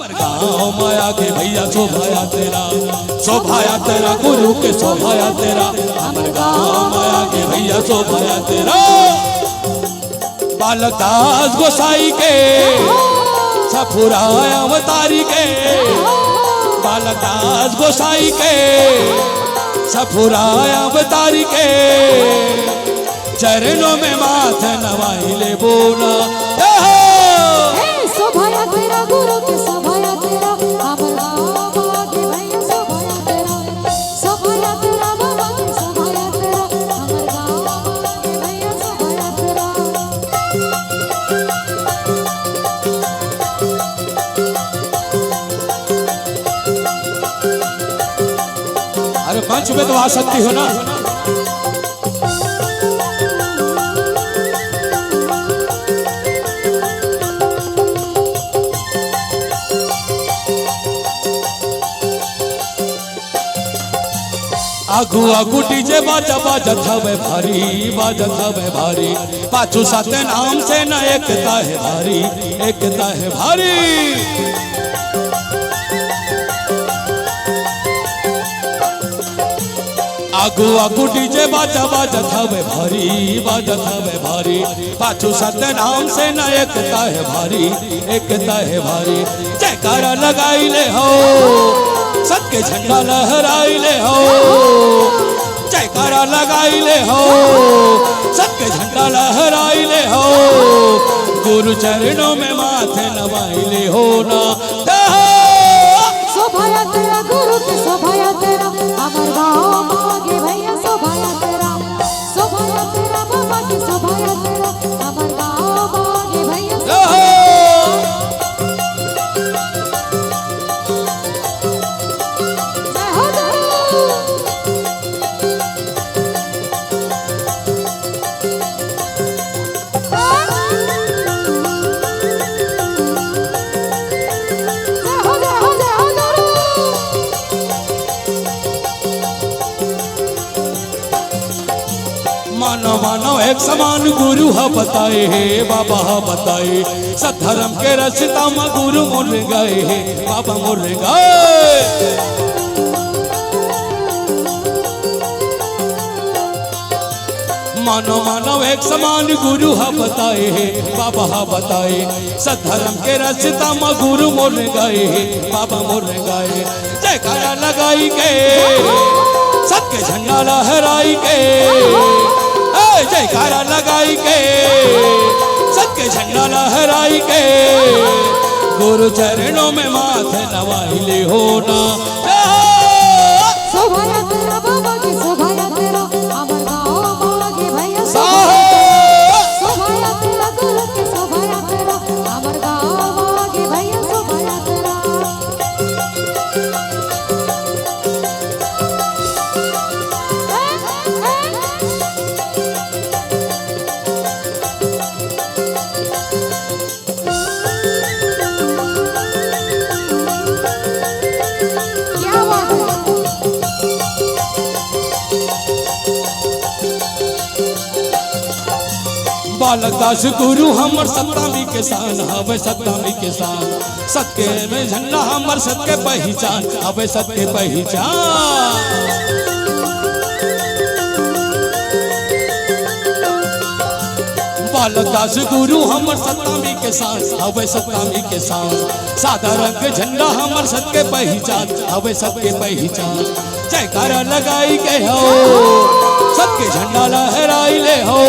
हमर गाँव माया के भैया शोभाया तेरा, शोभाया तेरा गुरु के शोभाया तेरा, हमर गाँव माया के भैया शोभाया तेरा। बालकदास गोसाई के सफुराय अवतारी के, बालकदास गोसाई के सफुराय अवतारी के, चरणों में माथे नवाई ले बोला। शोभाया तेरा गुरु के शोभाया तेरा, हमर गाँव के भैया शोभाया तेरा, शोभाया तेरा बाबा के शोभाया तेरा, हमर गाँव के भैया शोभाया तेरा। अरे मंच में तो आ सकती हो ना। आगू आगू डीजे बाजा बाजत हवे भारी, बाजत हवे भारी, पाछू साथे नाम से न एकता है भारी, एकता है भारी। आगू आगू डीजे बाजा बाजत हवे भारी, बाजत हवे भारी, पाछू साथे नाम से न एकता है भारी, एकता है भारी। जयकारा लगाई ले हो, सबके झंडा लहराई ले हो, जयकारा लगाई ले हो, सबके झंडा लहराई ले हो, गुरु चरणों में माथे नवाई ले हो ना। शोभाया तेरा गुरु के शोभाया तेरा, हमर गाँव के भैया शोभाया तेरा, शोभाया तेरा बाबा के शोभाया तेरा, हमर गाँव के भैया शोभाया। मानो मानो एक समान गुरु हा बताए है बाबा हा बताए, सद्धर्म के रचता में गुरु मोर गए है बाबा मोर गए। मानो मानो एक समान गुरु हा बताए है बाबा हा बताए, सद्धर्म के रचता में गुरु मोर गए है बाबा मोर गए। जयकारा लगाई के सबके झंडा लहराई के, जयकारा लगाई के सबके झंडा लहराई के, गुरु चरणों में माथे नवाई ले हो ना। शोभाया तेरा बाबा के शोभाया तेरा, हमर गाँव के भैया शोभाया तेरा गुरु के शोभाया तेरा, हमर गाँव के भैया शोभाया तेरा। बालकदास गुरु हमर सप्तमी के शान हवे, सप्तमी के शान, सत्य में झंडा हमर सत्य पहचान हवे, सत्य पहचान। बालकदास गुरु हमर सप्तमी के शान हवे, सप्तमी के शान, सादा रंग के झंडा हमर सत्य पहचान हवे, सत्य पहचान। जयकारा लगाई के हो सबके झंडा लहराई ले हो,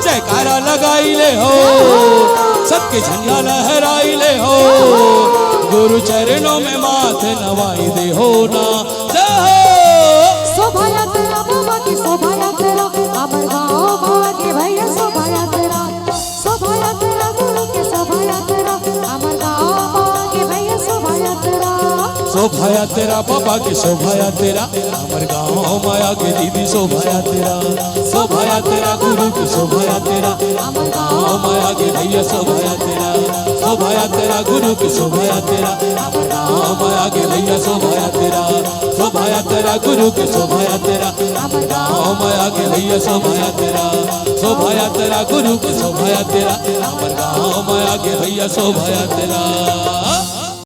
जयकारा लगाई ले हो सबके झंडा लहराई ले हो, गुरु चरणों में माथे नवाई दे हो ना। शोभाया तेरा बाबा की शोभाया तेरा, हमर गाँव के भैया शोभाया तेरा, शोभाया तेरा गुरु के शोभाया तेरा, हमर गाँव के भैया शोभाया तेरा। शोभाया तेरा बाबा की शोभाया तेरा, हमर गाँव माया के दीदी शोभाया तेरा, शोभाया तेरा गुरु की शोभाया तेरा, हमर गाँव माया के भैया शोभाया तेरा, शोभाया तेरा गुरु की शोभाया तेरा, हमर गाँव माया के भैया शोभाया तेरा, शोभाया तेरा गुरु की शोभाया तेरा, हमर गाँव माया के भैया शोभाया तेरा, शोभाया तेरा गुरु की शोभाया तेरा, हमर गाँव माया के भैया शोभाया तेरा।